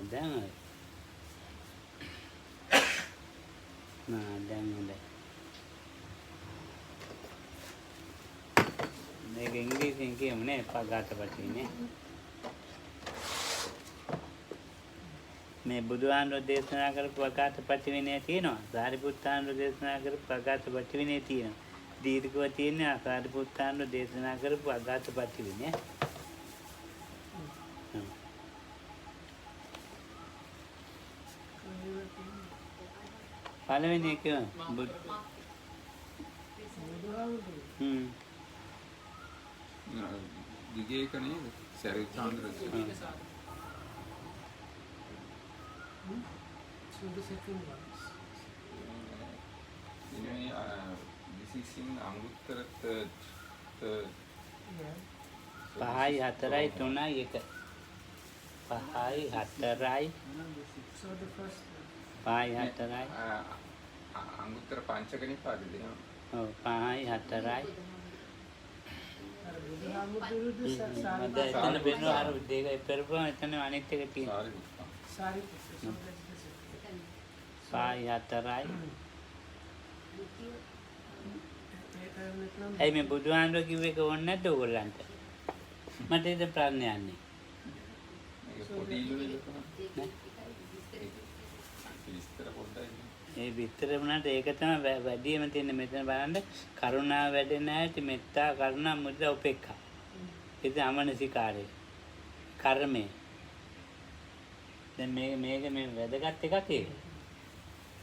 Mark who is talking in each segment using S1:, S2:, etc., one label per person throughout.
S1: දැන් දැන් හොඳයි. මේක ඉංග්‍රීසියෙන් කියමු නේ පගාතපටිනේ. මේ බුදුහාමුදුරෝ දේශනා කරපු පගාතපටි විනය තියෙනවා. සාරිපුත්තාන්වෝ දේශනා කරපු පගාතපටි විනය තියෙනවා. දීර්ඝව තියෙන සාරිපුත්තාන්වෝ දේශනා කරපු අගාතපටි විනය. පළවෙනි එක
S2: දිගේ කනේ සරිචාන්ද්‍ර
S3: So the second one
S2: this is in Anguttara third.
S3: yeah.
S1: පහයි හතරයි තුනයි එක පහයි හතරයි
S3: So the first
S1: පහයි හතරයි
S2: අංගුත්තර පංචක නිපාතේ දෙනවා.
S1: ඔව් පහයි හතරයි මද එතන වෙනවා අර දෙක පෙරපුවා එතන අනිත් එක තියෙනවා
S3: Sariputta. So that's the second.
S1: පහයි හතරයි
S3: Number
S1: ඇයි මේ බුදුහාමුදුරුවෝ කිව්ව එක ඕනේ නැද්ද ඕගොල්ලන්ට මට ඒක ප්‍රශ්නයක් යන්නේ
S2: මේක පොඩි ඉල්ලුවේ තමයි. විස්තර පොඩ්ඩයි.
S1: ඒ විතර වුණාට ඒක තමයි වැඩිම තියෙන මෙතන බලන්න කරුණාව වැඩෙන ඇති මෙත්තා කරුණා මුදිතා උපේක්ඛා ඒක අමනසිකාරය කර්මය දැන් මේක මේ වැදගත් එකක් ඒක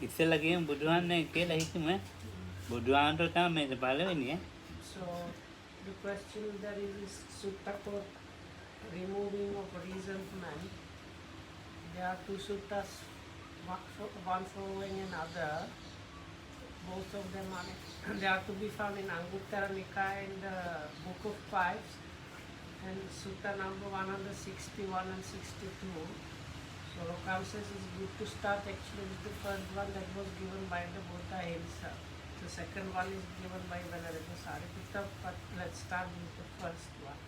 S1: ඉස්සෙල්ලා කියමු බුදුහාන්නේ කියලා හිතමු බුදුහාන්ට තමයි මේක පළවෙනි
S3: So the question that is sutta for removing of resentment. There are two suttas, one following another. Both of them are they are to be found in Anguttara Nikaya in the Book of Fives and Sutta number 161 and 62. So Lokam says it's good to start actually with the first one that was given by the Buddha himself. The second one is given by Venerable Sariputta, but let's start with the first one.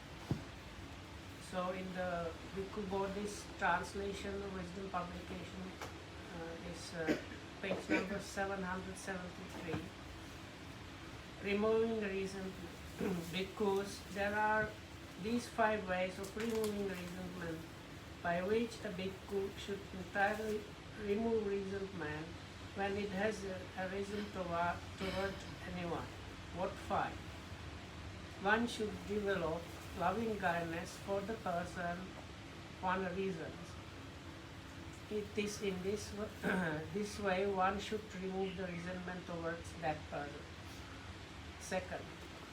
S3: So in the Bhikkhu Bodhi's translation, the wisdom publication is page number 773. Removing resentment. Because there are these 5 ways of removing resentment by which a bhikkhu should entirely remove resentment when it has arisen toward anyone. What 5? One should develop loving kindness for the person for reasons. It is in this way one should remove the resentment towards that person. Second,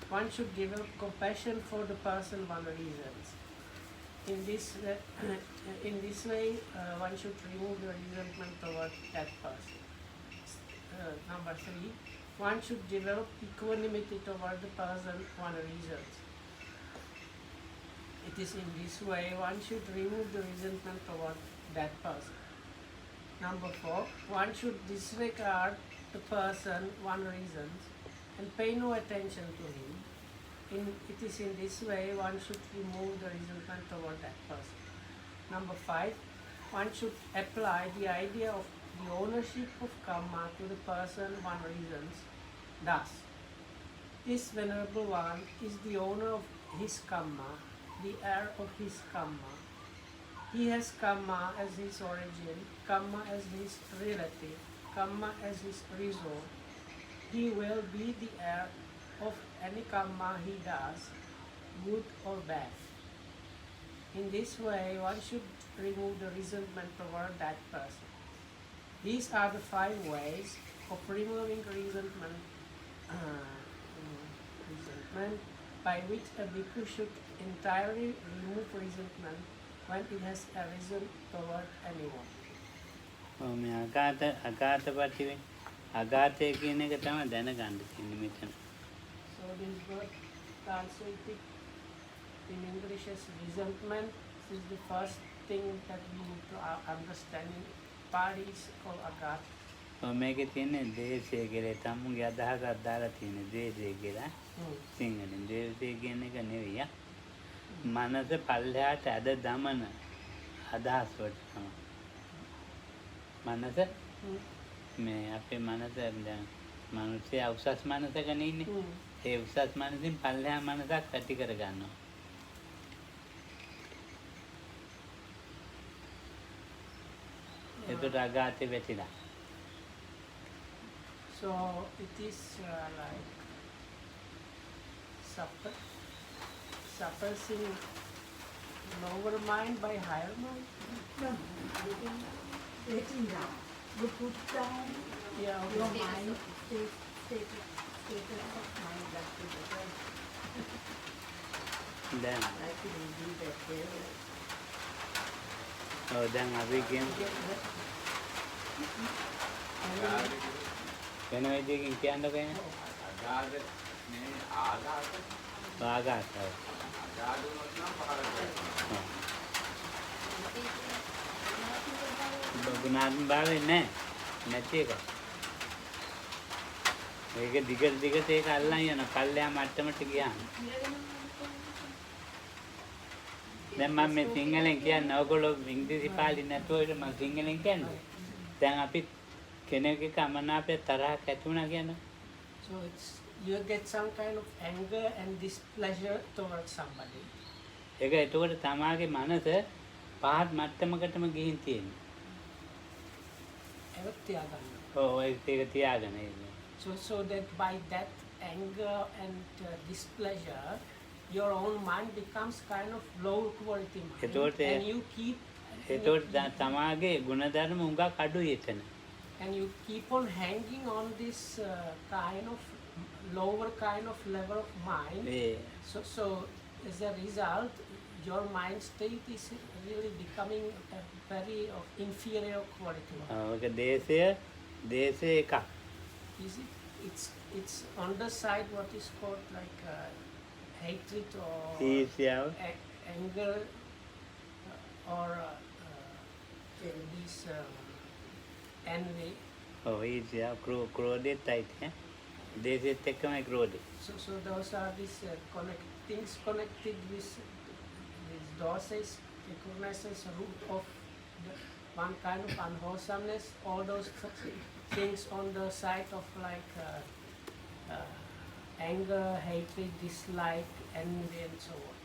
S3: one should develop compassion for the person one reasons. In this way, one should remove the resentment towards that person. Number 3, one should develop equanimity toward the person one reasons. It is in this way one should remove the resentment toward that person. Number 4, one should disregard the person one reasons and pay no attention to him. It is in this way one should remove the resentment toward that person. Number 5, one should apply the idea of the ownership of karma to the person one reasons. Thus, this venerable one is the owner of his karma, the heir of his karma. He has karma as his origin, karma as his relative, karma as his result. He will be the heir of any karma he does, good or bad. In this way, one should remove the resentment toward that person. These are the 5 ways of removing resentment by which a bhikkhu should entirely remove resentment when it has arisen toward anyone.
S1: මේ අගාතපටි අගාතය කියන එක තමයි දැනගන්න තියෙන්නේ මෙතන.
S3: So this word translated in English as resentment. This is the first thing that we need to understand. In Pali is called agat.
S1: මේකේ තියෙන්නේ දේශය කියලා තමුන්ගේ අදහසක් දාලා තියෙන්නේ දේශය කියලා. සිංහලෙන් දේශය කියන එක නෙවෙයි. මනස පල්ලෙහාට ඇද දමන අදහස් වලට තමයි. මනස
S3: Hmm.
S1: මේ අපේ මනස දැන් මිනිස්සේ උසස් මනසකනේ ඉන්නේ.
S3: Hmm.
S1: ඒ උසස් මනසින් පල්ලෙහා මනසක් ඇති කර ගන්නවා. ඒකට අගාතේ වැටිලා.
S3: So it is like suppressing lower mind by higher mind.
S4: No, letting down. You put down
S3: Yeah.
S4: your
S3: Okay.
S4: mind, status of mind that is better.
S1: දැන්
S4: I can do that there.
S1: ඔව් දැන් අපි කියමු වෙන විදිහකින් කියන්නකෝ එහෙනම්.
S2: අගාධ මේ ආඝාත
S1: ආඝාත. ඔව්.
S2: අගාධ වුණොත් නම් පහළ කරනවා.
S1: ගුණාත්මක භාවය නැහැ. නැති එක. ඒක දිගට ඒක අල්ලන් යන පල්ලෙහා මට්ටමට ගියාම. දැන් මම මේ සිංහලෙන් කියන්නේ ඔයගොල්ලෝ ඉංග්‍රීසි පාලි නැතුව මම සිංහලෙන් කියන්නේ. දැන් අපි කෙනෙක් එක්ක අමනාපය තරහක් ඇති වුණා කියන්නේ.
S3: So it's you get some kind of anger and displeasure towards somebody.
S1: ඒක එතකොට තමාගේ මනස පහත් මට්ටමකටම ගිහින් තියෙනවා.
S3: ඒක තියාගන්න.
S1: ඔව් ඒක තියාගෙන ඉන්නේ.
S3: So that by that anger and displeasure, your own mind becomes kind of low quality mind, and you keep
S1: තමාගේ ගුණධර්ම උඟක් අඩුයි එතන.
S3: and you keep on hanging on this kind of lower kind of level of mind.
S1: A
S3: So as a result, your mind state is really becoming a very of inferior quality.
S1: ඔක දේශය එකක්.
S3: Is it? It's on the side what is called like hatred or
S1: ඊර්ෂ්‍යාව
S3: anger or this envy.
S1: ඔව් ඊර්ෂ්‍යාව ක්‍රෝධෙත් අයිති. දේශෙත් එක්කමයි ක්‍රෝධය.
S3: So those are these things connected with this doses recognizes root of the one kind of unwholesomeness. All those things on the side of like anger, hatred, dislike, envy, and so on.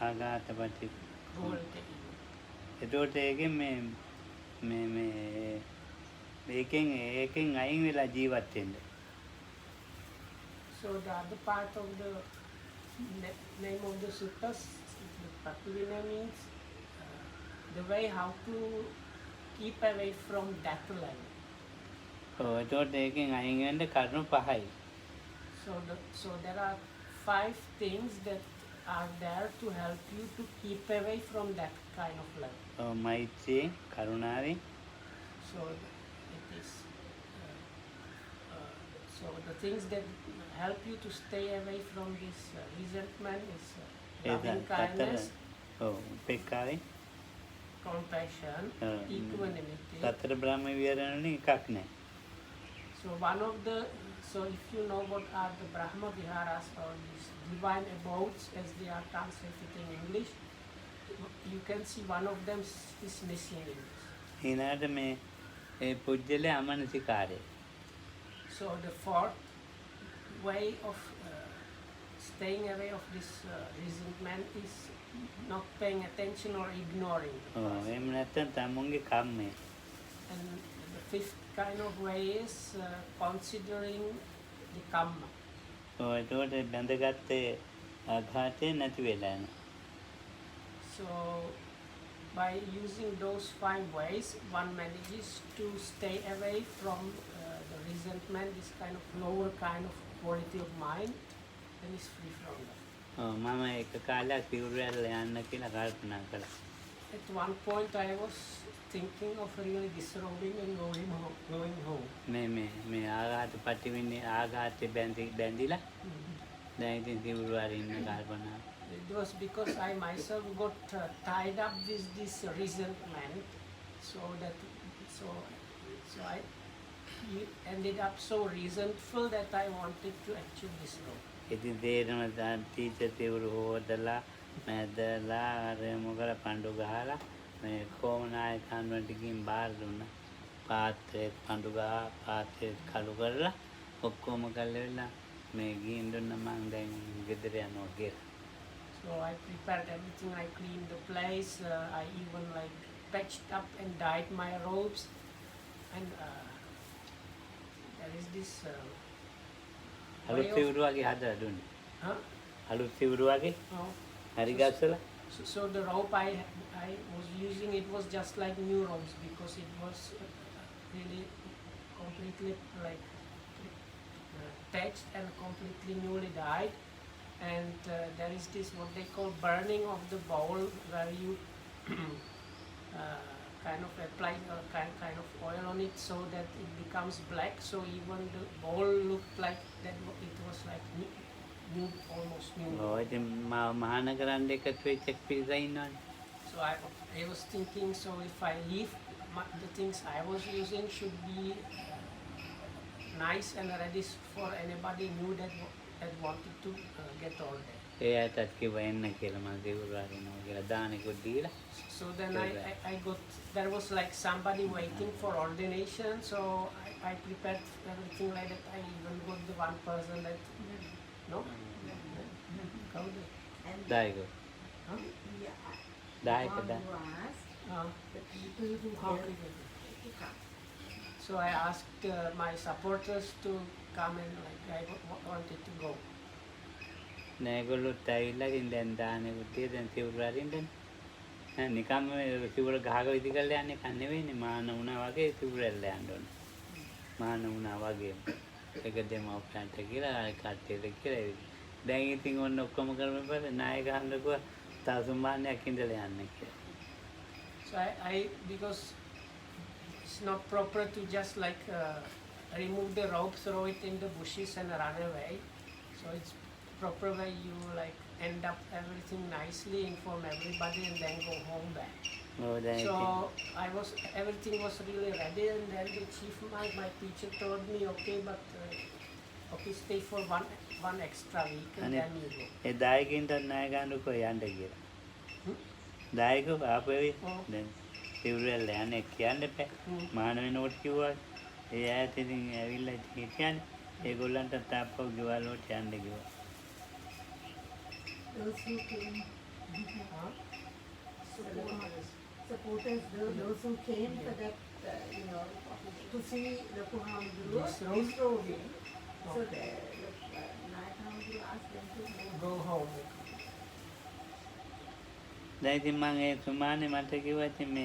S1: ආඝාතපටි.
S3: Cruelty.
S1: එතකොට ඒකෙන් මේකෙන් අයින් වෙලා ජීවත් වෙන්න.
S3: So the other part of the name of the suttas, the Patulina means the way how to keep away from that level.
S1: ඔව් එතකොට ඒකෙන් අයින් වෙන්න කරුණු පහයි.
S3: So there are 5 things that are there to help you to keep away from that kind of level.
S1: ඔව් මෛත්‍රියෙන් කරුණාවෙන්
S3: So it is. So the things that help you to stay away from this resentment is loving kindness,
S1: ඔව් උපේක්ඛාවෙන්
S3: compassion, equanimity.
S1: සතර බ්‍රහ්ම විහරණේ එකක් නැහැ.
S3: So so if you know what are the Brahma Viharas or these divine abodes as they are translated in English, you can see one of them is missing in this.
S1: ඊනාට මේ ඒ පුජ්‍යලේ අමනසිකාරය.
S3: So the fourth way of staying away of this resentment is not paying attention or ignoring.
S1: ඔව් එහෙම නැත්නම් තමුන්ගේ කම්මය.
S3: And the fifth kind of way is considering the karma.
S1: ඔව් එතකොට බැඳගත්තේ ආඝාතේ නැති වෙලා යනවා.
S3: So by using those 5 ways, one manages to stay away from the resentment, this kind of lower kind of quality of mind, and is free from that.
S1: ඔව් මම එක කාලයක් පියුරැල්ල යන්න කියලා කල්පනා කළා.
S3: At one point I was thinking of really disrobing and going home.
S1: මේ ආඝාතපටි වෙන්නේ ආඝාතේ බැඳිලා දැන් ඉතින් සිවුරු අරින්න කල්පනා.
S3: It was because I myself got tied up with this resentment, so I ended up so resentful that I wanted to actually disrobe.
S1: ඉතින් තේරෙනවා ටීචර් සිවුරු හොදලා මැදලා අර මොකද පඬු ගහලා මේ කොමනායක හන්වන්ටකින් බාර දුන්නා. පාත්‍රෙත් පඳු ගහ පාත්‍රෙත් කළු කරලා ඔක්කොම කල්ලෙලා මේ ගිහින් දුන්න මං දැන් ගෙදර යනවා කියලා.
S3: So I prepared everything. I cleaned the place. I even like patched up and dyed my robes. And there is this.
S1: අලුත්
S3: way of-
S1: සිවුරු වගේ හදලා දුන්නේ.
S3: Huh?
S1: අලුත් සිවුරු වගේ
S3: Oh.
S1: හරි ගස්සලා
S3: So the rope I was using, it was just like new ropes because it was really completely like patched and completely newly dyed. And there is this what they call burning of the bowl, where you kind of apply kind of oil on it so that it becomes black. So even the bowl looked like that. It was like new, almost new.
S1: ඔය ඉතින් මහාන කරන්න එකතු වෙච්ච පිරිසක් ඉන්නවනේ.
S3: So I was thinking, so if I leave, the things I was using should be nice and ready for anybody new that wanted to get ordered.
S1: ඒ අයටත් කිව්වා එන්න කියලා මම සිවුරු අරිනවා කියලා දානෙකුත් දීලා.
S3: So then I got, there was like somebody waiting for ordination, so I prepared everything like that. I even got the one person that, no? How did?
S4: And
S1: දායක
S3: Huh?
S4: yeah,
S1: දායක
S4: want
S1: දා
S4: to ask
S3: Uh,
S4: the people who
S3: how
S4: help
S3: did it?
S4: to come.
S3: So I asked my supporters to come and like I wanted to go.
S1: නෑ ඒගොල්ලොත් ඇවිල්ලා ඉතින් දැන් දානෙකුත් දීලා දැන් සිවුරු අරින්නනේ. නිකම්ම මේ සිවුර ගහක විදි කරලා යන්නේ කන් නෙවෙයිනේ මාන වුණා වගේ සිවුර ඇල්ල යන්න ඕනේ. මාන වුණා වගේ. ඒක දෙමව්පියන්ට කියලා කට්ටියට කියලා ඇවිත්. දැන් ඉතින් ඔන්න ඔක්කොම කරමු බල නායක හන්දකුව තව සම්මානයක් ඉඳලා යන්න කියලා.
S3: So I because it's not proper to just like remove the rope, throw it in the bushes and run away. So it's proper way you like end up everything nicely, inform everybody and then go home back.
S1: ඔව් දැන් ඉතින්
S3: So everything was really ready and then the chief, my teacher told me, okay, but okay, stay for one extra week and
S1: And
S3: then you go.
S1: ඒ දායකින්ටත් නායක හන්දකුව යන්න කියලා.
S3: Hmm?
S1: දායකව ආපෙවි
S3: ඔව්.
S1: දැන් සිවුරු ඇල්ල යන්නේ කියන්න එපා.
S3: Hmm.
S1: මාන වෙනකොට කිව්වා ඒ ඇයත් ඉතින් ඇවිල්ලා ඉතින් හිටියනේ. ඒගොල්ලන්ට තාප්පව ගෙවල් වලට යන්න කිව්වා.
S4: Those who came,
S3: Huh?
S4: supporters, those who came for that, to see the Puhamduru,
S3: This road?
S4: disrobing. So
S3: Okay.
S4: the Nayakamduru asked them to go.
S3: Go home.
S1: දැන් ඉතින් මම ඒ සුමානේ මට කිව්වා ඉතින් මේ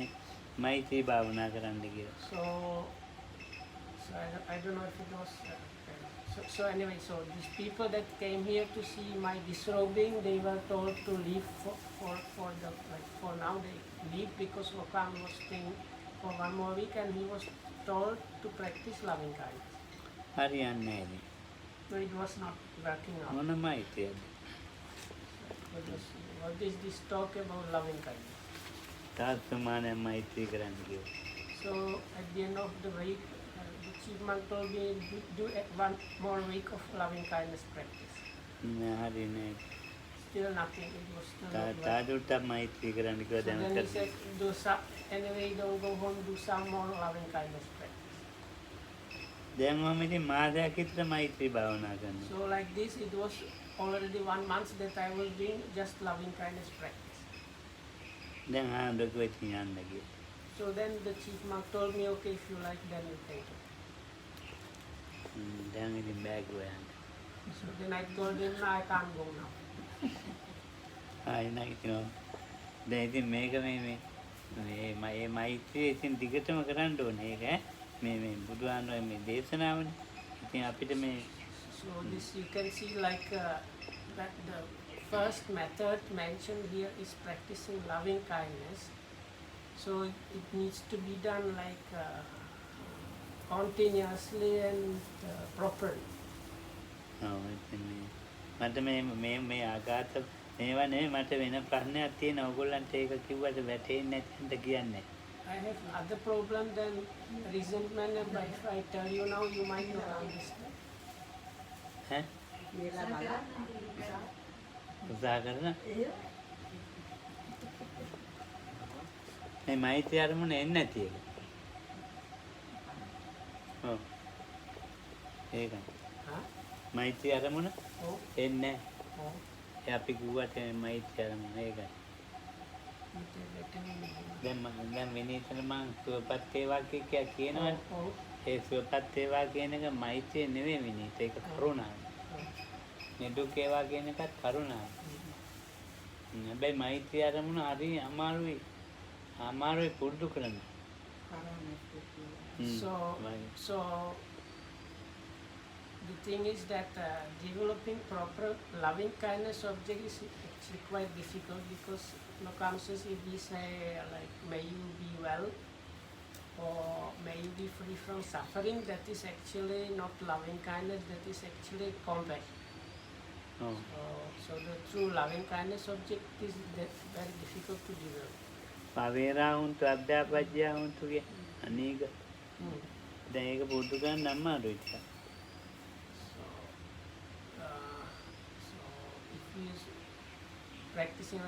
S1: මෛත්‍රී භාවනා කරන්න කියලා.
S3: So I don't know if it was. So anyway, so these people that came here to see my disrobing, they were told to leave for the like for now they leave because Okan was staying for one more week and he was told to practice loving kindness.
S1: හරියන්නේ නැහැ ඉතින්.
S3: No, it was not working out.
S1: මොන මෛත්‍රියද?
S3: What is this talk about loving kindness?
S1: තාත් සුමානේ මෛත්‍රී කරන්න කිව්වා.
S3: So at the end of the week, the chief monk told me do one more week of loving kindness practice.
S1: නෑ හරියන්නේ
S3: Still nothing. It was still
S1: නැහැ.
S3: not working.
S1: තාදුට්ට මෛත්‍රී කරන්න කිව්වා
S3: So
S1: දැන්
S3: then he
S1: කරන්න.
S3: said, do some, anyway, don't go home, do some more loving kindness practice.
S1: දැන් මම ඉතින් මාසයක් විතර මෛත්‍රී භාවනා කරනවා.
S3: So like this, it was already 1 month that I was doing just loving kindness practice.
S1: දැන් ආන්දකුව ඉතින් යන්න කිව්වා.
S3: So then the chief monk told me, okay, if you like, then you can go.
S1: දැන් ඉතින් බෑගුව යන්න.
S3: So then I told him, no, I can't go now.
S1: ආයි නැගිටිනවා. දැන් ඉතින් මේක මේ මෛත්‍රිය ඉතින් දිගටම කරන්න ඕනේ ඒක ඈ. මේ බුදුහාමුදුරුවෝ මේ දේශනාවනේ. ඉතින් අපිට මේ
S3: So this you can see like that the first method mentioned here is practicing loving kindness. So it needs to be done like continuously and properly.
S1: ඔව් ඉතින් මට මේ ආඝාත මේවා නෙමෙයි මට වෙන ප්‍රශ්නයක් තියෙනවා. ඕගොල්ලන්ට ඒක කිව්වට වැටෙන්නේ නැතින්ද කියන්නේ.
S3: I have other problem than resentment, but if I tell you now, you might not understand.
S1: ඈ
S4: කියලා බලන්න.
S1: උත්සාහ කරන
S4: ඒ
S1: මේ මෛත්‍රී අරමුණ එන්නේ නැති එක. ඔව්. ඒකයි.
S3: Huh?
S1: මෛත්‍රී අරමුණ
S3: Oh,
S1: එන්නේ නැහැ.
S3: oh.
S1: ඒ අපි කිව්වට මෛත්‍රී අරමුණ ඒකයි. දැන් විනීතට මං සුවපත් වේවා කියනවනේ.
S3: Oh,
S1: ඒ සුවපත් වේවා කියන එක මෛත්‍රිය නෙවෙයි විනීත. ඒක කරුණාව. නිදුක් වේවා කියන එකත් කරුණාව. හැබැයි මෛත්‍රී අරමුණ හරි අමාරුයි පුරුදු කරන්න.
S3: So, so the thing is that developing proper loving kindness object is actually quite difficult because conscious if we say like may you be well or may you be free from suffering, that is actually not loving kindness, that is actually compassion.
S1: ඔව්.
S3: So the true loving kindness object is very difficult to develop.
S1: පවේරා හුන්තු අධ්‍යාපජ්ජා හුන්තු කිය. අනේක
S3: Mm.
S1: දැන් ඒක පුරුදු කරන්න අමාරුයි ටිකක්.
S3: So, so if you practicing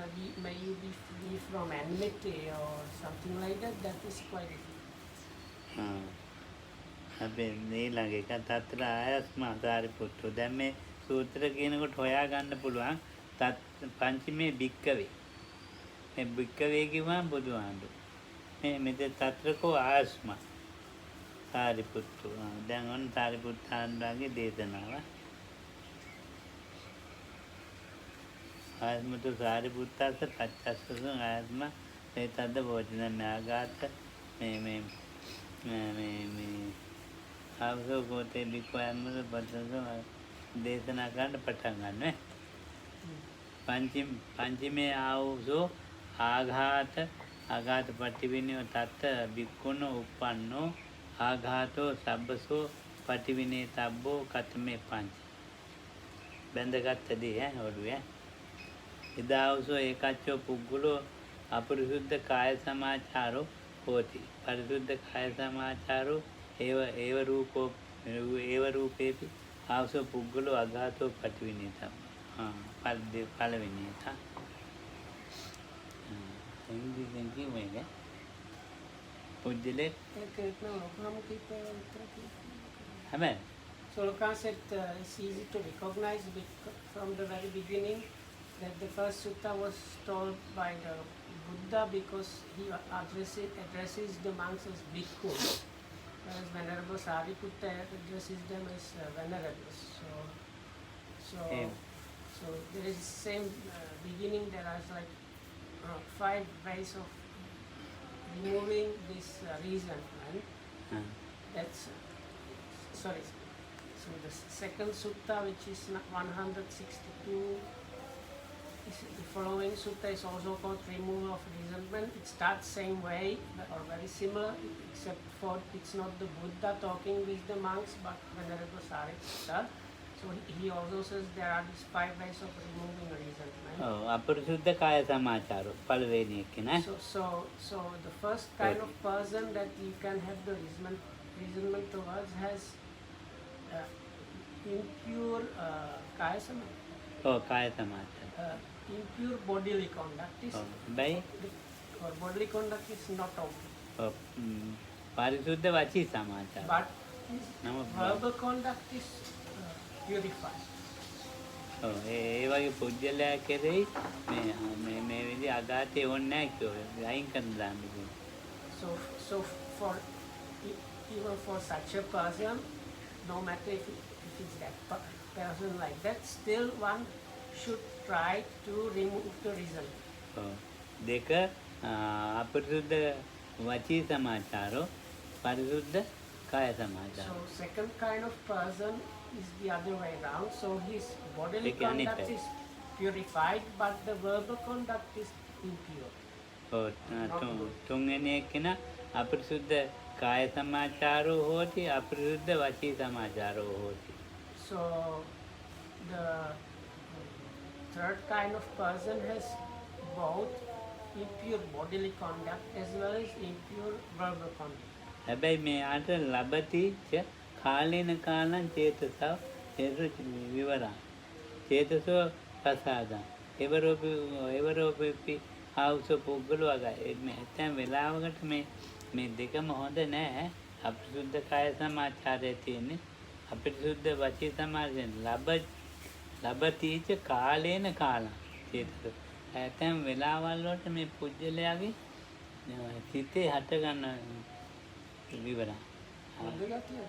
S3: may you be free from enmity or something like that, that is quite difficult.
S1: අපි ඊළඟ එක තත්‍ර ආයස්මා සාරිපුත්තු. දැන් මේ සූත්‍ර කියනකොට හොයා ගන්න පුළුවන් පංචමේ භික්කවේ. මේ භික්කවේ කිව්වම බුදුහාමුදුරුවෝ. මේ මෙතන තත්‍රකෝ ආයස්මා සාරිපුත්තු. දැන් ඔන්න සාරිපුත්තාන්ගේ දේශනාව. ආයස්මතු සාරිපුත්තස්ස පච්චස්සසං ආයස්ම ඒතද්ද වචන නාගාත මේ ආවසෝ කෝතේ බික්වයන්මද පච්චස්ස දේශනා කරන්න පටන් ගන්න. පංචමේ ආවසෝ ආඝාත පටිවිනෝ තත්ත බික්කුණ උප්පන්නෝ ආඝාතෝ සබ්බසෝ පටිවිනේ තබ්බෝ කතමේ පංච. බැඳගත්තදී ඔළුවේ ඉදාවසෝ ඒකච්චෝ පුග්ගලෝ අපරිසුද්ධ කාය සමාචාරෝ හෝති. පරිසුද්ධ කාය සමාචාරෝ ඒව රූපේපි ආවසෝ පුග්ගලෝ අඝාතෝ පටිවිනේ තබ්බ. පළවෙනි එක. ඉංග්‍රීසියෙන් කියුවේ පුජ්‍යලේ හැබැයි
S3: So Lokan said it's easy to recognize from the very beginning that the first sutta was told by the Buddha because he addresses the monks as bhikkhu, whereas Venerable Sariputta addresses them as venerables. So there is the same beginning. There are like 5 ways of removing this resentment. That's sorry. So the second sutta, which is 162, the following sutta is also called removal of resentment. It starts same way or very similar, except for it's not the Buddha talking with the monks, but Venerable Sariputta. So he also says there are these 5 ways of removing resentment.
S1: අපරිසුද්ධ කාය සමාචාරෝ පළවෙනි එක නේ.
S3: So the first kind of person that you can have the resentment towards has impure kaya samachara.
S1: කාය සමාචාර.
S3: Impure bodily conduct is
S1: bye
S3: bodily conduct is not okay.
S1: පාරිශුද්ධ වචී සමාචාර.
S3: But verbal conduct is purified.
S1: ඒ වගේ පුජ්‍යලයා කෙරෙහි මේ විදි අගාතේ ඕනේ නැහැ කිව්වේ. අයින් කරන්න දාන්න ඕනේ.
S3: So for even for such a person, no matter if it's that person like that, still one should try to remove the resentment.
S1: දෙක අපරිශුද්ධ වචී සමාචාරෝ පරිශුද්ධ කාය සමාචාර.
S3: So second kind of person is the other way around. So his bodily conduct is purified, but the verbal conduct is impure.
S1: තුන්වෙනි එක්කෙන අපරිශුද්ධ කාය සමාචාරෝ හෝති අපරිශුද්ධ වචී සමාචාරෝ හෝති.
S3: So the third kind of person has both impure bodily conduct as well as impure verbal conduct.
S1: හැබැයි මෙයාට ලබති කාලේන කාලං චේතසව විවරං චේතසෝ ප්‍රසාදං එවරෝපි ආවුස පුද්ගල වගයි මේ ඇත්තම වෙලාවකට මේ දෙකම හොඳ නෑ අපිරිසුද්ධ කාය සමාචාරය තියෙන්නේ අපිරිසුද්ධ වචී සමාචාරයෙන් ලබතීච කාලේන කාලං චේතස ඇතැම් වෙලාවල් වලට මේ පුජ්‍යලයාගේ සිතේ හට ගන්න විවරණ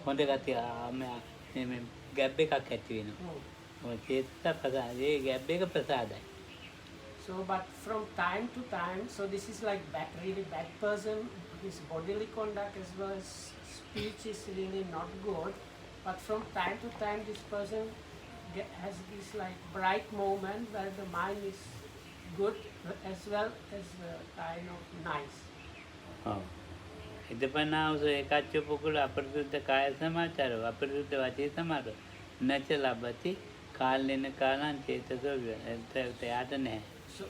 S1: හොඳ ගතිය මේ ගැබ් එකක් ඇති වෙනවා ඔය චේතස ප්‍රසාදේ ගැබ් එක ප්‍රසාදයි.
S3: So, but from time to time, so this is like really bad person, his bodily conduct as well as speech is really not good. But from time to time, this person has this like bright moment where the mind is good as well as kind of nice.
S1: ඔව්. ඉදපනාවස ඒකච්ච පුකුල අපරිසුද්ධ කාය සමාචාරව අපරිසුද්ධ වචී සමාචාරව නච ලබති කාලෙන කාලං චේතසෝ එයාට නැහැ.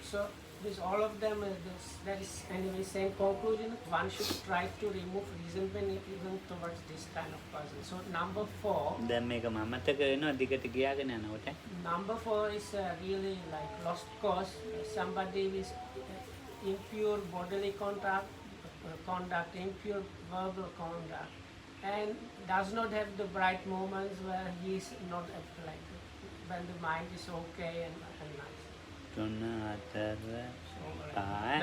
S3: So this all of them that is anyway same conclusion. One should try to remove resentment even towards this kind of person. So number 4.
S1: දැන් මේක මමතක වෙනවා දිගට ගියාගෙන යනකොට.
S3: Number 4 is really like lost cause. Somebody is impure bodily conduct, impure verbal conduct, and does not have the bright moments where he is not like when the mind is okay and nice.
S1: තුන හතර
S3: So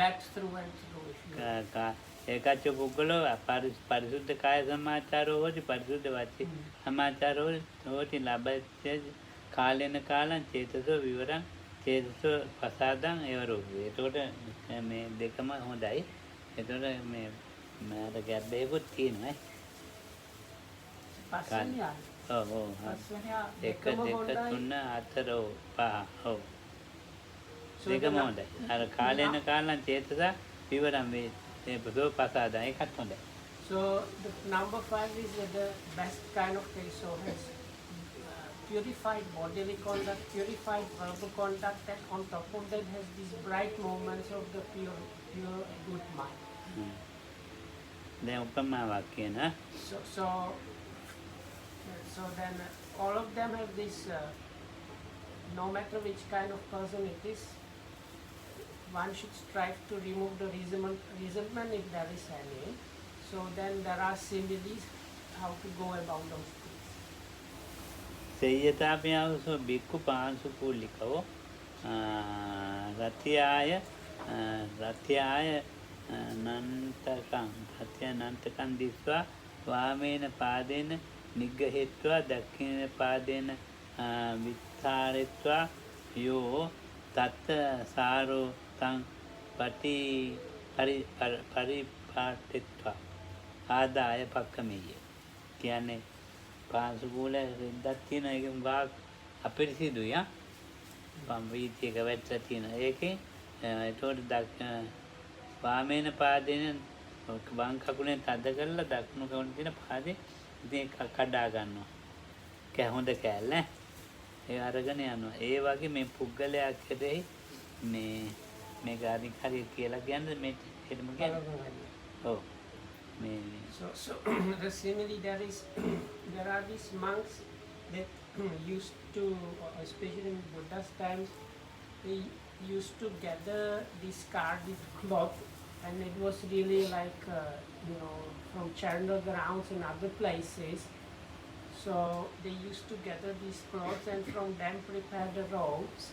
S3: that's through and through.
S1: ඒකච්ච පුද්ගලෝ පරිසුද්ධ කාය සමාචාරෝ හොති පරිසුද්ධ වචී සමාචාරෝ හොති ලබච්ච කාලෙන කාලං චේතසෝ විවරං චේතසෝ ප්‍රසාදං ඒවරෝගී. එතකොට මේ දෙකම හොඳයි. එතකොට මේ මට ගැබ් එකකුත් තියෙනවා.
S3: Pasanya.
S1: ඔව් ඔව්.
S3: Pasanya.
S1: එක දෙක තුන හතර ඔව් පහ ඔව්. දෙකම හොඳයි. අර කාලෙන කාලං චේතස විවරං වේ ප්‍රසෝ ප්‍රසාදං ඒකත් හොඳයි.
S3: So the number 5 is the best kind of case. So has purified bodily conduct, purified verbal conduct, and on top of that has these bright moments of the pure good mind.
S1: දැන් උපමාවක් කියන
S3: So then all of them have this. No matter which kind of person it is, one should strive to remove the resentment if there is any. So then there are similes how to go about those things.
S1: සේයතාපියවසෝ බික්කු පාංසු කුල්ලිකෝ රත්යාය නන්තකං දිස්වා වාමේන පාදේන නිග්ගහෙත්වා දක්ඛින පාදේන විත්තාරෙත්වා යෝ තත්ත සාරෝ තං පරිපාටෙත්වා ආදාය පක්කමෙය. කියන්නේ පාංශු කූල රෙද්දක් තියෙන එක උගාක් අපිරිසිදුයි ආ වම් වීතියක වැටලා තියෙන ඒකේ ඒතකොට වාමේන පාදේන වම් කකුලෙන් තද කරලා දකුණු කකුලෙන් තියෙන පාදේ ඉතින් කඩා ගන්නවා. හොඳ කෑල්ල ඒ අරගෙන යනවා. ඒ වගේ මේ පුද්ගලයා කෙරෙහි මේ ගානික හරිය කියලා කියන්නේ මේ එහෙම කියන්නේ. ඔව්.
S3: So the simile there are these monks that used to, especially in Buddha's times, they used to gather discarded cloth, and it was really like from charnel grounds and other places. So they used to gather these clothes and from them prepare the robes.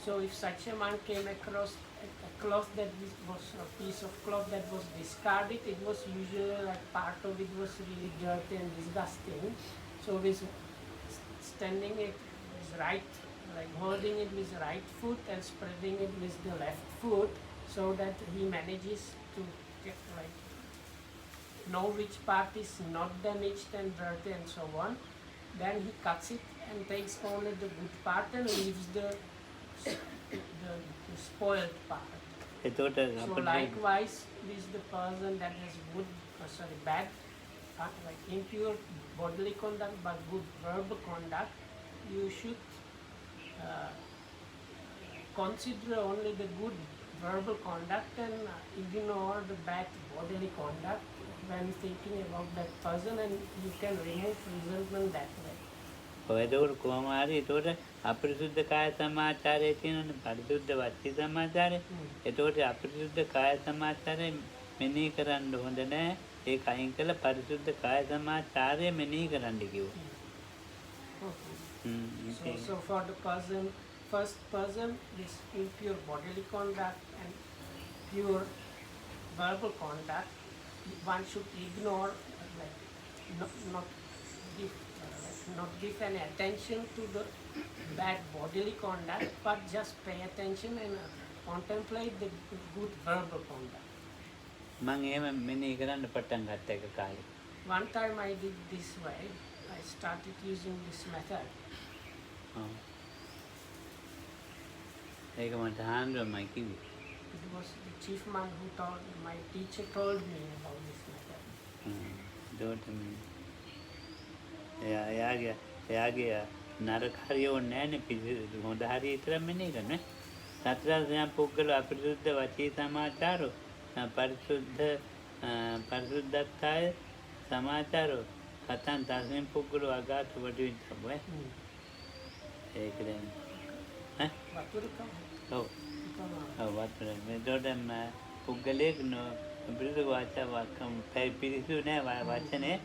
S3: So if such a man came across a cloth that was a piece of cloth that was discarded, it was usually like part of it was really dirty and disgusting. So with standing it with right, like holding it with right foot and spreading it with the left foot, so that he manages to get like know which part is not damaged and dirty and so on. Then he cuts it and takes only the good part and leaves the spoiled part. So likewise with the person that has bad, like impure bodily conduct but good verbal conduct, you should consider only the good verbal conduct and ignore the bad bodily conduct when thinking about that person, and you can remove resentment that way.
S1: ඔය එතකොට කොහොම හරි එතකොට අපරිසුද්ධ කාය සමාචාරය තියෙනවනේ පරිසුද්ධ වචී සමාචාරය. එතකොට අපරිසුද්ධ කාය සමාචාරය මෙනෙහි කරන්න හොඳ නැහැ. ඒක අයින් කළා පරිසුද්ධ කාය සමාචාරය මෙනෙහි කරන්න කිව්වා.
S3: So for the person, first person, this impure bodily conduct and pure verbal conduct, one should ignore, like not give any attention to the bad bodily conduct, but just pay attention and contemplate the good verbal conduct.
S1: මම එහෙම මෙනෙහි කරන්න පටන් ගත්ත එක කාලේ.
S3: One time I did this way. I started using this method.
S1: ඒක මට හාන්දුවමයි කිව්වේ.
S3: It was the chief monk who told me, my teacher told me about this method.
S1: එයාගේ නරක හරිය ඕනේ නැහැනේ පිළිසුදු හොඳ හරිය විතර මෙනෙහි කරන්නේ. සතරසයන් පුද්ගල අපරිසුද්ධ වචී සමාචාරෝ පරිසුද්ධත්තාය සමාචාරෝ කතන් තස්මින් පුද්ගල අගාත වඩුවිතබ්බේ. ඒක දැන් ඔව් වතුර මෙතකොට පුද්ගලයෙක් පිරිසුදු වාචාවකම් පිරිසුදු නෑ වචනේ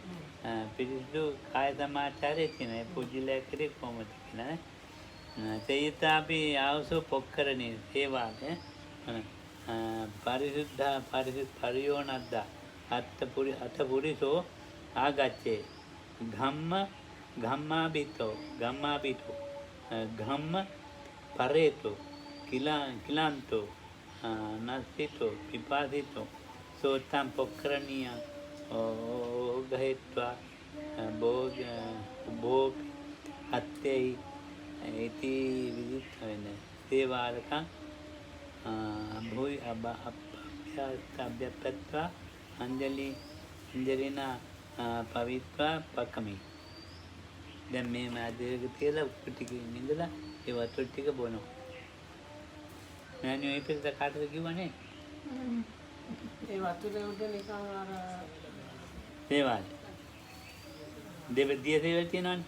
S1: පිරිසුදු කාය සමාචාරය කියන පුජ්‍යලයක් කරේ කොහොමද කියලා නේ. තේයතාපි ආවසෝ පොක්කරණේ සේවාවේ පරිසුද්ධ පරියෝනද්දා අත්පුරිසෝ ආගච්ඡේ ගම්මාබිතෝ ගම්ම පරේතෝ කිලාන්තෝ නස්සිතෝ පිපාසිතෝ සෝතම් පොක්කරණීය ඕගහෙත්වා භෝග අත්තේ ඉති විදිත්වෙන සේවාලකං භෝයි අභ්‍යපත්වා අංජලිනා පවිත්වා පකමි. දැන් මේ මාදේක තියලා උප්පු ටිකකින් ඉඳලා ඒ වතුර ටික බොනවා. මෑණියෝ ඒ පිටත කාටද කිව්වනේ?
S3: ඒ වතුරේ උඩ නිකන් අර
S1: සේවාල. දෙවිදිය සේවල තියෙනවනේ.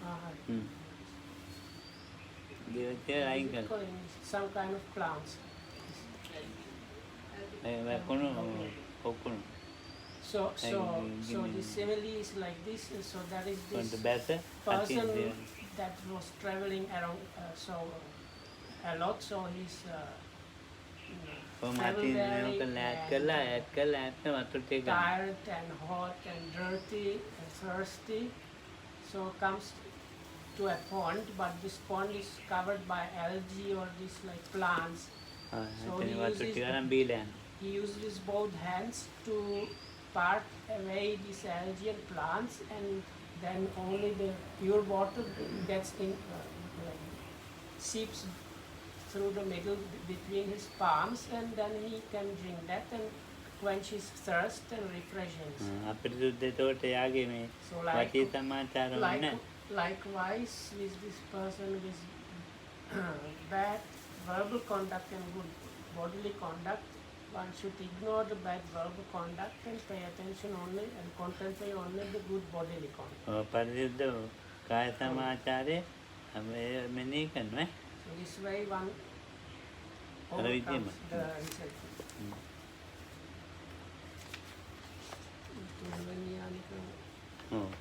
S1: දෙවිදිය අයින් කරලා.
S3: some kind of plants.
S1: කොණු ඔක්කොම.
S3: So the simile is like this. So that is this person that was traveling around a lot. So he's tired and hot and dirty and thirsty. So comes to a pond, but this pond is covered by algae or these like plants. So he uses both hands to part away these algae and plants, and then only the pure water gets in, seeps through the middle between his palms, and then he can drink that and quench his thirst and refresh himself. So likewise with this person with bad verbal conduct and good bodily conduct, one should ignore the bad verbal conduct and pay attention only and contemplate only the good bodily conduct.
S1: පරිසුද්ධ කාය සමාචාරය මෙනෙහි කරනවා.
S3: So this way one overcomes the insect.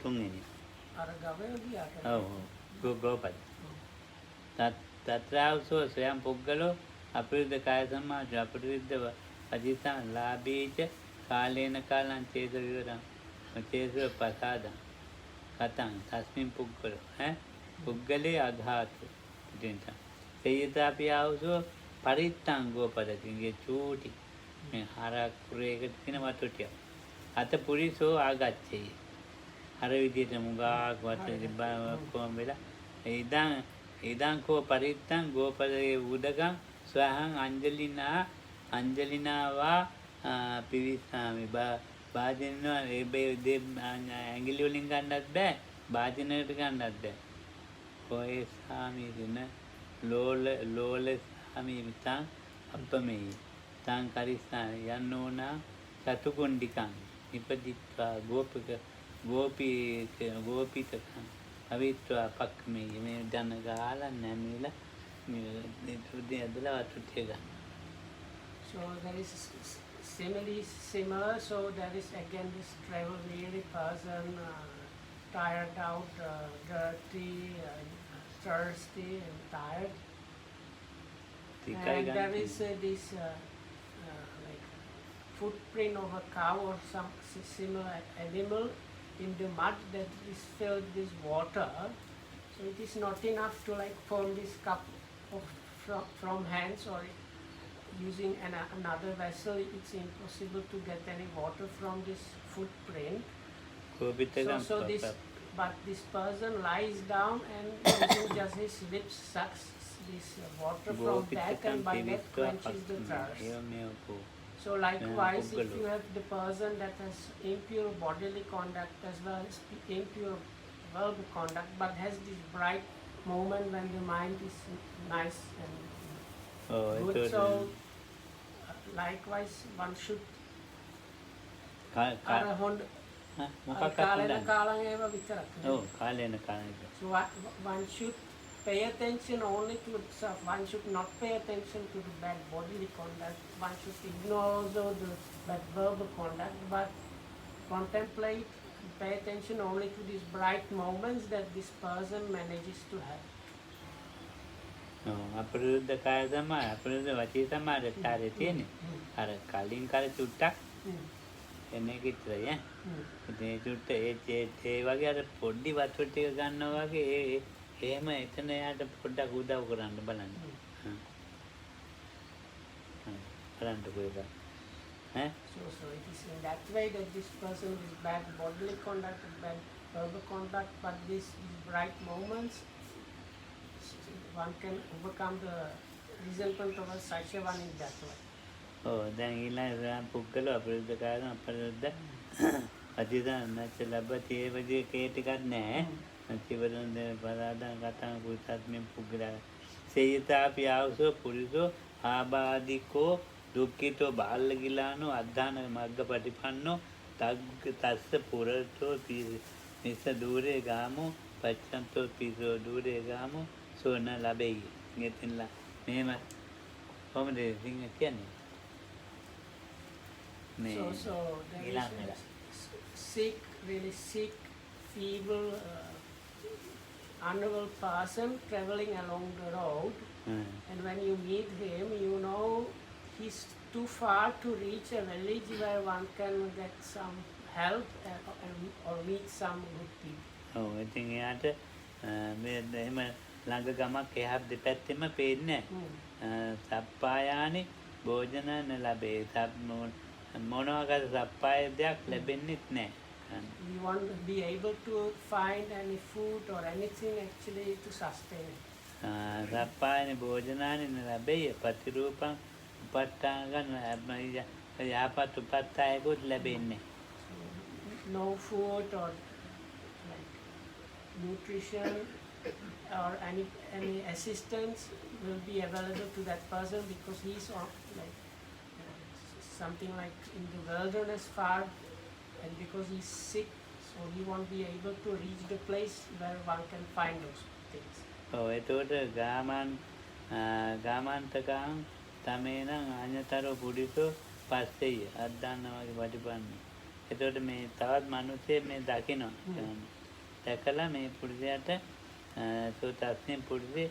S1: තුන්වෙනි.
S3: අර ගවය ගියාට.
S1: ඔව් ගෝපද. තත්‍රාවසෝ ස්වයං පුද්ගලෝ අපරිද්ධ කාය සමාච අපරිද්ධ අජිතං ලාභීච කාලේන කාලං චේත විවරං චේත පසාදං කතං තස්මින් පුද්ගලෝ පුද්ගලේ අඝාතු දෙන්ට තේයතාපි ආවසෝ පරිත්තං ගෝපදතිගේ චූටි මේ හරක් කුරේකට තියෙන වතුටිය අත පුරිසෝ ආගච්ඡේ අර විදිහට මුගාක් වතුර තිබ්බා කොම් වෙලා ඉදං කෝ පරිත්තං ගෝපදේ උදකං ස්වහං අංජලිනාවා පිවිස්සාමි භාජනනවා ඇඟිලි වලින් ගන්නත් බෑ භාජනයකට ගන්නත් බෑ කොයි සාමි දින ලෝල සාමි මිතං අප්පමෙයි තං කරිස්සා යන්නෝනා සතුකුණ්ඩිකං නිපදිත්වා ගෝපිතකං අවිත්වා පක්කමේ මේ දන ගාලා නැමිලා මේ තුඩේ ඇදලා වතුර ටික ගන්න.
S3: So there is similar. So there is again this travel weary person, tired out, dirty, thirsty, and tired.
S1: ටිකයි
S3: And there
S1: ගන්න.
S3: is this like footprint of a cow or some similar animal in the mud that is filled with water. So it is not enough to like form this cup of from hands or using another vessel. It's impossible to get any water from this footprint.
S1: කෝපිත
S3: So this, but this person lies down and using just his lips sucks this water from that, and by that quenches the thirst.
S1: ඒව මේව
S3: So likewise, if you have the person that has impure bodily conduct as well as impure verbal conduct, but has this bright moment when the mind is nice and good, so likewise one should
S1: මොකක්
S3: කාලෙන කාලං ඒවා විතරක්.
S1: ඔව් කාලේන කාලෙක.
S3: So one should pay attention only to itself. One should not pay attention to the bad bodily conduct. One should ignore also the bad verbal conduct, but contemplate, pay attention only to these bright moments that this person manages to have.
S1: අපිරුද්ධ කාය තමයි අපිරුද්ධ වචී තමයි රටාරේ තියෙන්නේ. අර කලින් කාලේ චුට්ටක් එන එක විතරයි ඈ. ඉතින් චුට්ට ඒ වගේ අර පොඩි වතුර ටික ගන්නවා වගේ එහෙම එතන යාට පොඩ්ඩක් උදව් කරන්න බලන්න. බලන්නකෝ ඒක. ඈ
S3: So it is in that way that this person is bad bodily conduct, bad verbal conduct, but these bright moments, one can overcome the resentment of such a one in that way.
S1: ඔව් දැන් ඊළඟ පුද්ගල අපිරුද්ධ කාය අපිරුද්ධ අධිදාන නැච ලැබති ඒ වගේ කේ ටිකක් නැහැ. ජීවන පරාදා කතා පුතත් මේ පුද්ගල සේයතාපි ආවසෝ පුරිසෝ ආබාධිකෝ දුක්ඛිතෝ බාලගිලානෝ අද්ධාන මග්ගපටිපන්නෝ තස්ස පුරතෝ නිස දූරේ ගාමෝ පච්චන්තෝ පිසෝ දූරේ ගාමෝ සෝන ලැබෙයි. ඉතින්ලා මෙහෙම කොහොමද ඉතින් කියන්නේ?
S3: So there is sick, really sick, feeble, unwell person traveling along the road, and when you meet him, you know he's too far to reach a village where one can get some help or meet some good people.
S1: ඔව් ඉතින් එයාට මේ එහෙම ළඟ ගමක් එහා දෙපැත්තෙම පේන්නේ නැහැ. සප්පායානි භෝජන ලැබේ. මොනවාකට සප්පාය දෙයක් ලැබෙන්නෙත් නැහැ.
S3: We want to be able to find any food or anything actually to sustain it.
S1: සප්පායනි භෝජනානි ලැබෙයි. ප්‍රතිරූපං උපට්ඨාන ගන්න යහපත් උපත්තායකුත් ලැබෙන්නේ.
S3: No food or like nutrition or any assistance will be available to that person because he's on like something like in the wilderness far, and because he's sick, so he won't be able to reach the place where one can find those things.
S1: ඔව් එතකොට ගාමාන්තකං තමේනම් අඤ්ඤතරෝ පුරිසෝ පස්සෙය අද්දාන්න වගේ වටිපන්න. එතකොට මේ තවත් මිනිස්සෙක් මේ දකිනවා. දැකලා මේ පුරුෂයාට සෝතස්මින් පුරුෂේ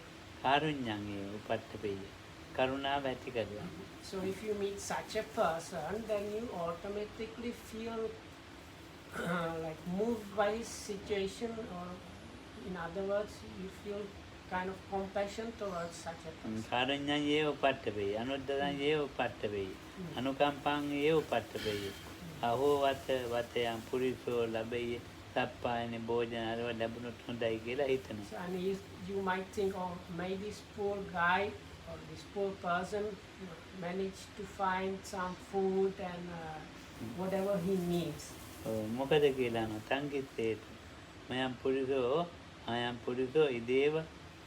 S1: කාරුණ්‍යං උපට්ඨපෙය. කරුණාව ඇති කරගන්න.
S3: So if you meet such a person, then you automatically feel like moved by his situation, or in other words, you feel kind of compassion towards such a person.
S1: කාරුණ්‍යං උපට්ඨපෙය. අනුද්දතං උපට්ඨපෙය. අනුකම්පං උපට්ඨපෙය. අහෝ වතයන් පුරිසෝ ලැබෙයි. සප්පායනි භෝජන අරව ලැබුණොත් හොඳයි කියලා හිතනවා.
S3: So, and you might think, oh, may this poor guy or this poor person manage to find some food and whatever he needs.
S1: මොකද කියලා නතංගිතේට මයන් පුරිසෝ ඉදේව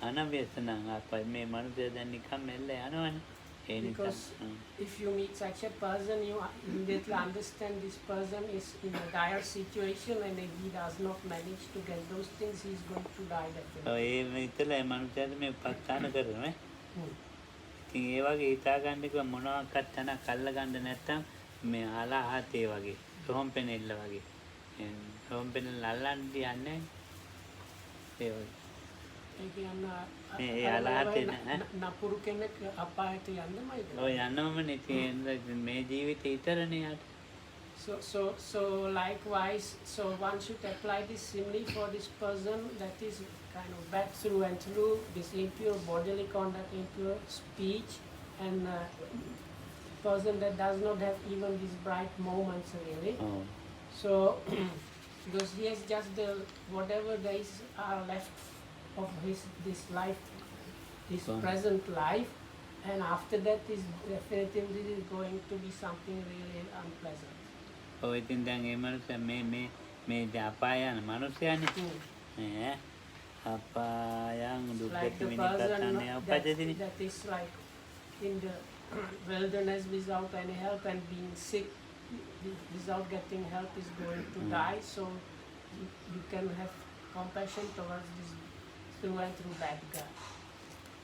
S1: අනව්‍යසනං අපයි මේ මනුස්සය දැන් නිකම් මෙල්ල යනවනේ. ඒ නිසා
S3: Because if you meet such a person, you immediately understand this person is in a dire situation, and if he does not manage to get those things, he is going to die definitely.
S1: ඒ විතරයි ඒ මනුස්සයාට මේ උපස්ථාන කරනවා.
S3: Hmm.
S1: ඉතින් ඒ වගේ හිතා ගන්න එක මොනවාක්වත් තැනක් අල්ල ගන්න නැත්තම් මේ අලහත් ඒ වගේ රොම් පෙනෙල්ල වගේ. රොම් පෙනෙල්ල අල්ලන්න යන්නේ ඒ වගේ.
S3: ඒ කියන්නේ
S1: ඒ අලහතේ නෑ.
S3: නපුරු කෙනෙක් අපායට යන්නමයිද?
S1: ඔය යන්නමනේ තියෙන්නේ මේ ජීවිතේ විතරනේ යට.
S3: So likewise, so one should apply this similarly for this person that is kind of bad through and through, this impure bodily conduct, impure speech, and person that does not have even these bright moments really.
S1: ඔව්.
S3: So because he has just the whatever days are left of this life, this
S1: Fine.
S3: present life, and after that is definitely going to be something really unpleasant.
S1: ඔය ඉතින් දැන් ඒ මනුස්සයා මේ අපාය යන මනුස්සයානේ. ඈ අපායන්
S3: Like
S1: දුක්ඛ
S3: the
S1: විනිපතන්නේ
S3: person
S1: උපදිනේ.
S3: that is like in the wilderness without any help and being sick without getting help is going to die. So you can have compassion towards this through and through bad guy.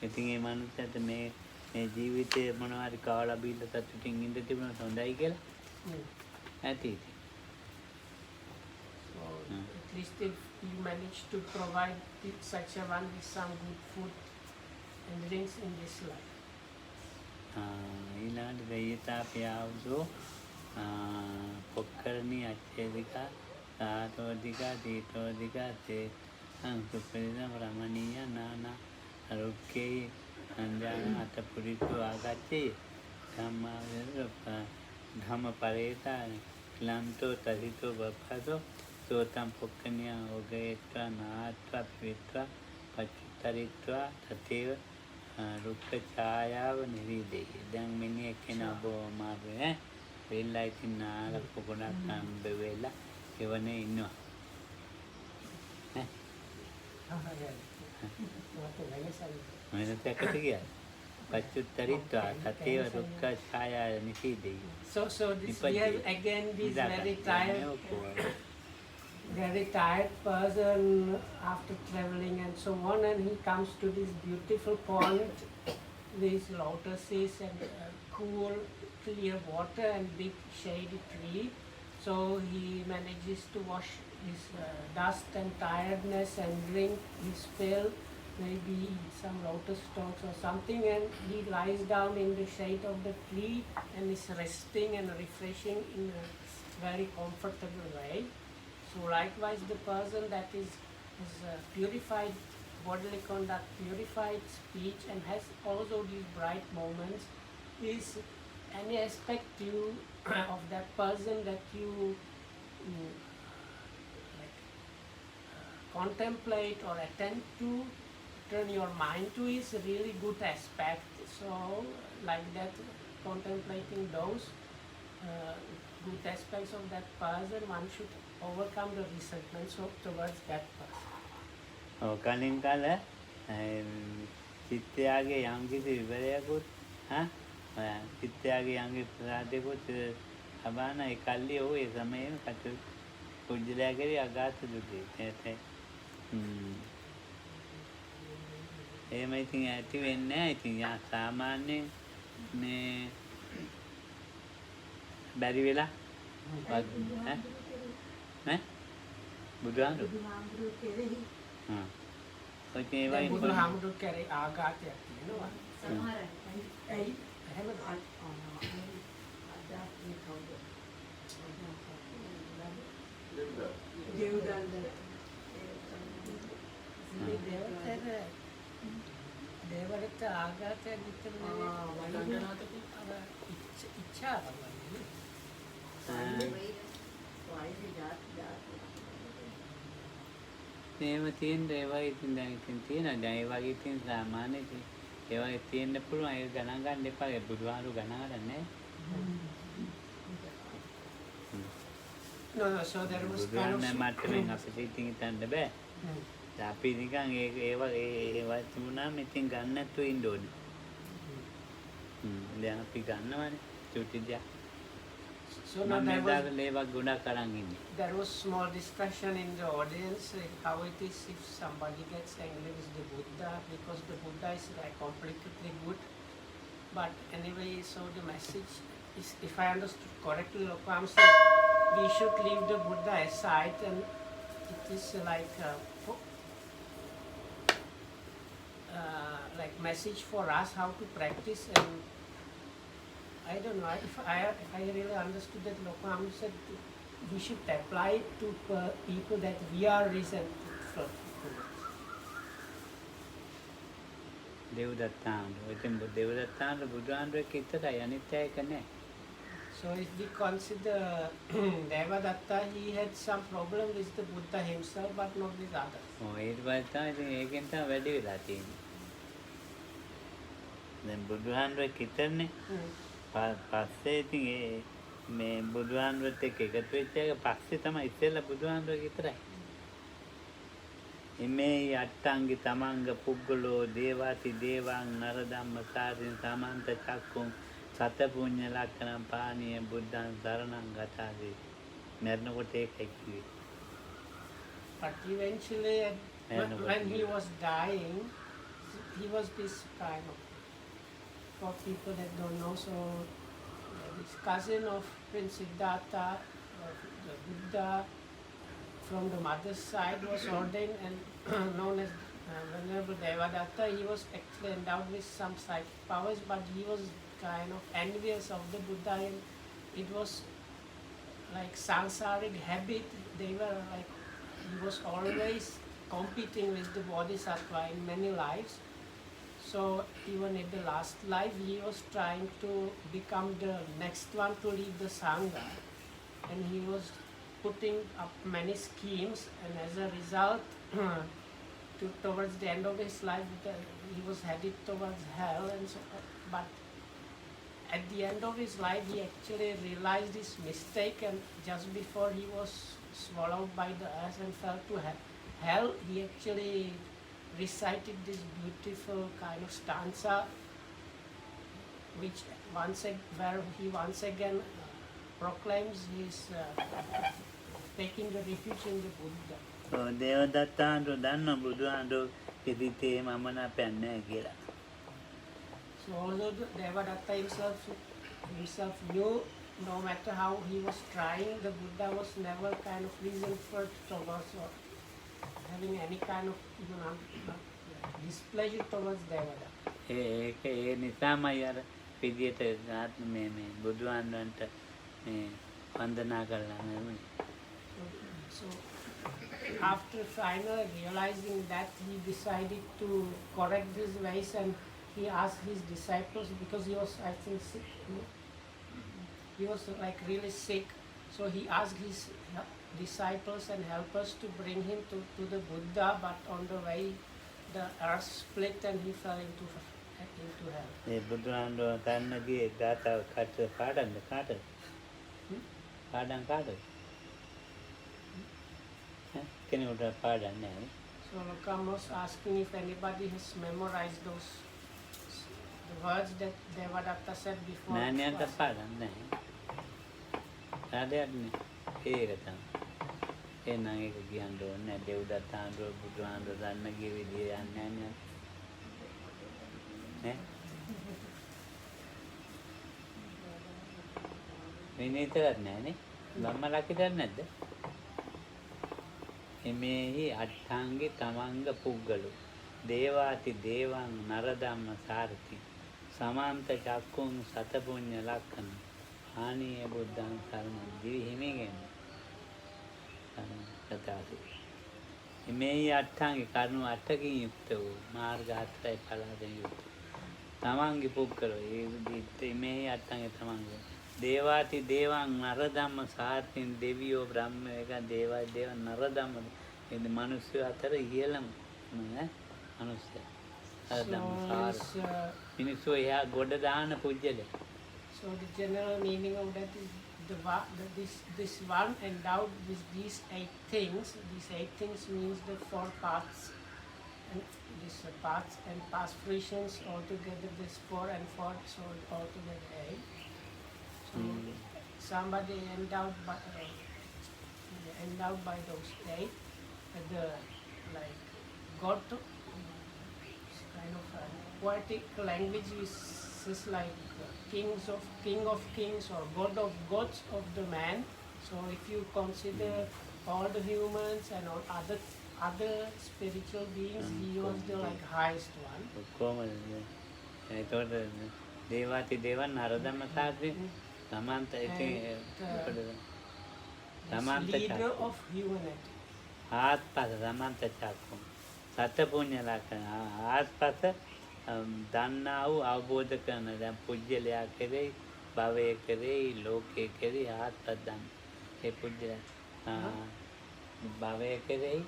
S1: ඉතින් ඒ මනුස්සයාට මේ ජීවිතේ මොනවා හරි කාලා බීලා සතුටින් ඉඳ තිබුණොත් හොඳයි කියලා ඇති.
S3: So at least if you manage to provide such a one with some good food and drinks in this life.
S1: ඊළඟට දෙයිතාපියාවුසෝ පොක්කරණී අච්ඡේදිකා සාතෝදිකා දීතෝදිකා තේ සුපරිණ රමණීය නානා අරුක්කේ අංජාන අතපුරිතු ආගච්ඡේ ධම්ම පරේතා ක්ලන්තෝ තරිතෝ බප්පතෝ සෝතම් පොක්කනියා ඔගේත්වා නාත්වා පිත්වා පච්චුතරිත්වා තතේව රුක්ක ඡායාව නිවිදේ. දැන් මිනිහ කෙනා බොමාවේ වෙල්ලා ඉතින් නාල පොකොණක් හම්බ වෙලා එවනේ ඉන්නවා. මම දැක්කට ගියා. පච්චුතරිත්වා තතේව රුක්ක ඡායාව නිවිදේ.
S3: So this here again this very tired person after traveling and so on, and he comes to this beautiful point, these lotuses and cool clear water and big shady tree. So he manages to wash his dust and tiredness and drink his fill, maybe some lotus stalks or something, and he lies down in the shade of the tree and is resting and refreshing in a very comfortable way. So likewise the person that is purified bodily conduct, purified speech, and has also these bright moments, is any aspect you of that person that you contemplate or attend to, turn your mind to, is a really good aspect. So like that, contemplating those good aspects of that person, one should overcome the resentment towards that person.
S1: කලින් කාල චිත්තයාගේ යම් කිසි විවරයකුත් චිත්තයාගේ යම් කිසි ප්‍රසාදයකුත් ලබාන ඒ කල්ලි ඔහු ඒ සමයේම කටු කුජලයා කරේ අගාත දුකේ. එහෙම ඉතින් ඇති වෙන්නේ නැහැ. ඉතින් යා සාමාන්‍යයෙන් මේ බැරි වෙලා
S4: බුදුහාමුදුරුවෝ කෙරෙහි
S1: ඔය ඒ
S3: දැන්
S1: වගේ
S3: බුදුහාමුදුරුවෝ කෙරෙහි ආඝාතයක් තියෙනවා.
S4: සමහර
S3: ඇයි එහෙම දේවදත්ත ආඝාතයක් විතර නෙවෙයි ඉච්ඡාව වගේ.
S1: එහෙම තියෙන ඒවා ඉතින් දැන් ඉතින් තියෙනවා. දැන් ඒ වගේ ඉතින් සාමාන්‍ය ඉතින් ඒ වගේ තියෙන්න පුළුවන්. ඒක ගණන් ගන්න එපා. ඒ බුදුහාරු ගණන් ගන්නෑ.
S3: No, so there was kind
S1: බුදුහාරනේ
S3: of
S1: මට්ටමින් අපිට ඉතින් හිතන්න බෑ. අපි නිකන් ඒවා තිබුණාම ඉතින් ගන්න නැතුව ඉන්න ඕනේ. දැන් අපි ගන්නවනේ චුටි දෙයක්.
S3: So now
S1: මම මේ දාලා ලේවක් ගොඩක් අරන් ඉන්නේ.
S3: there was small discussion in the audience how it is if somebody gets angry with the Buddha because the Buddha is like completely good. But anyway, so the message is, if I understood correctly, Lokam said we should leave the Buddha aside, and it is like message for us how to practice. And I don't know if I really understood that Lokam said we should apply it to people that we are resentful towards.
S1: දෙව්දත්තාන්ට ඉතින් දෙව්දත්තාන්ට බුදුහාමුදුරුවෝ කිව්වට අනිත් අය එක නැහැ.
S3: So if we consider Devadatta, he had some problem with the Buddha himself, but not with others.
S1: ඊට පස්සේ තමයි ඉතින් ඒකෙන් තමයි වැඩි වෙලා තියෙන්නේ. දැන් බුදුහාමුදුරුවෝ කිව්තරනේ පස්සේ ඉතින් මේ බුදුහාමුදුරුවෝත් එක්ක එකතු වෙච්ච එක පස්සේ තමයි ඉස්සෙල්ලා බුදුහාමුදුරුවෝ විතරයි. ඉමේ අට්ටංගි තමංග පුග්ගලෝ දේවාති දේවාං නරදම්ම සාරින් සමන්ත චක්කුම් සත පුඤ්ඤ ලක්ඛණං පානීය බුද්ධං සරණං ගතාවේ මරණකොට ඒකයි කිව්වේ.
S3: But eventually, when he was dying, he was this kind of, for people that don't know, so this cousin of Prince Siddhartha, the Buddha, from the mother's side was ordained and known as Venerable Devadatta. He was actually endowed with some psychic powers, but he was kind of envious of the Buddha, and it was like samsaric habit. They were like, he was always competing with the Bodhisattva in many lives. So even in the last life, he was trying to become the next one to lead the Sangha, and he was putting up many schemes, and as a result, towards the end of his life, he was headed towards hell. And so, but at the end of his life, he actually realized his mistake, and just before he was swallowed by the earth and fell to hell, he actually recited this beautiful kind of stanza, which where he once again proclaims his taking the refuge in the Buddha.
S1: දේවදත්තාන්ට දන්න බුදුහාමුදුරුවෝ ඉදිතේ මම නපන්නේ නැහැ කියලා.
S3: So although Devadatta himself knew, no matter how he was trying, the Buddha was never kind of resentful towards or having any kind of displeasure towards Devadatta.
S1: ඒක ඒ නිසාමයි අර විදියට මේ බුදුහාමුදුරන්ට මේ වන්දනා කළා නෙමෙයි.
S3: So after finally realizing that, he decided to correct his ways, and he asked his disciples, because he was, I think, sick. He was like really sick. So he asked his disciples and helpers to bring him to the Buddha, but on the way the earth split and he fell into hell.
S1: ඒ බුදුහාමුදුරුවෝ ගන්න ගියේ ගාථා කාටද පාඩම්ද කාටද? පාඩම් කාටද? කෙනෙකුට පාඩම් නැහැ.
S3: So Lokam was asking if anybody has memorized the words that Devadatta said before.
S1: නෑනියන්ට පාඩම් නැහැ. සාදයක් නේ. ඒක තමයි. එහෙනම් ඒක කියන්න ඕනේ නැහැ. දෙව්දත්තාන්ට බුදුහාමුදුරුවෝ දන්න ගිය විදිය යන්නේ නැහැ නේ. විනීතරත් නැහනේ. ධම්මලක් හිතන්නේ නැද්ද? එමෙහි අට්ඨාංගේ තමංග පුග්ගලෝ දේවාති දේවං නරදම්ම සාරති සමාන්ත චක්කුං සත පුඤ්ඤ ලක්ඛණ ආනීය බුද්ධං සරණං දිවි හිමිගෙන කතාවේ එමෙහි අට්ඨාංගේ කරුණු 8කින් යුක්ත වූ මාර්ග 4යි ඵලයෙන් යුක්ත තමංගේ පුග්ගලෝ ඒ විදිහට එමෙහි අට්ඨාංගේ තමංග දේවාති දේවං නරදම්ම සාර්ථින් දෙවියෝ බ්‍රහ්ම එක දේවා දේව නරදම්ම එන්නේ මිනිස්සු අතර ඉහළම නේ මිනිස්සු නරදම්ම සාර්ථ මිනිස්සු එයා ගොඩ දාන පුජ්‍යලේ.
S3: So the general meaning of that is this one endowed with these 8 things. These 8 things means the 4 paths, and this parts and past fractions altogether. This 4 and 4, so altogether 8. So somebody endowed by those 8, the like God, kind of poetic language is like king of kings or god of gods of the man. So if you consider all the humans and all other spiritual beings, he was the like highest one.
S1: කොහොමද එතකොට දේවාති දේවන් නරදම සාද්‍රි සමන්ත ඉතින් සමන්ත
S3: Leader of humanity.
S1: ආත්පස සමන්ත චක්කු සත පුඤ්ඤ ලක්ෂණ ආත්පස දන්නා වූ අවබෝධ කරන දැන් පුජ්‍යලයා කෙරෙහි භවයේ කෙරෙහි ලෝකයේ කෙරෙහි ආත්පස දන්න ඒ පුජ්‍යල භවයේ කෙරෙහි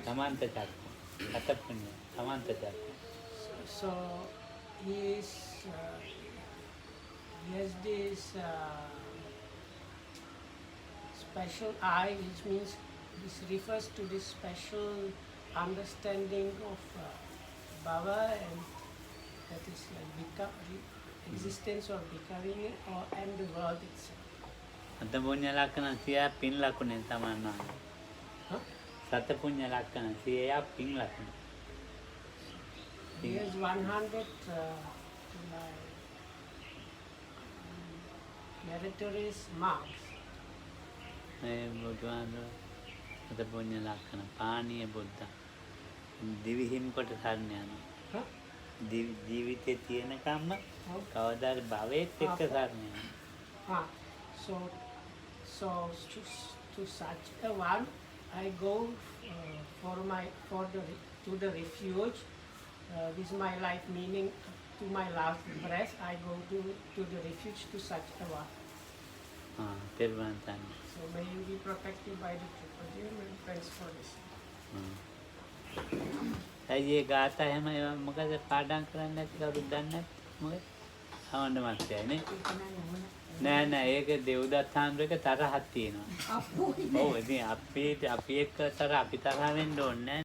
S1: සමන්ත චක්කු සත පුඤ්ඤ සමන්ත චක්කු.
S3: So he has this special eye, which means this refers to this special understanding of bhava, and that is like existence or becoming and the world itself.
S1: සත පුඤ්ඤ ලක්ෂණ 100 පින් ලකුණෙන් සමානයි.
S3: Huh?
S1: සත පුඤ්ඤ ලක්ෂණ 100 පින් ලකුණ.
S3: He has 100 meritorious marks.
S1: මේ බුදුහාමුදුරුවෝ සත පුඤ්ඤ ලක්ෂණ පානීය බුද්ධ දිවි හිමි කොට සරණ යනවා.
S3: Huh?
S1: ජීවිතේ තියෙනකම්ම කවදාද භවයේත් එක්ක සරණ යනවා.
S3: So to such a one, I go to the refuge. This is my life meaning. To my last breath, I go to the refuge to such a one.
S1: තෙරුවන් සරණයි.
S3: So may you be protected by the triple gem, and thanks for this.
S1: ඇයි ඒ ගාථා එහෙම ඒවා මොකද පාඩම් කරන්නේ නැති කවුරුත් දන්නේ නැති මොකද? අවන්න මාත්‍යයි නේ. නෑ නෑ ඒක දෙව්දත් හාමුදුරුවෝ තරහක් තියෙනවා. ඔව් ඉතින් අපි එක්ක අපි තරහ වෙන්න ඕනේ නෑ.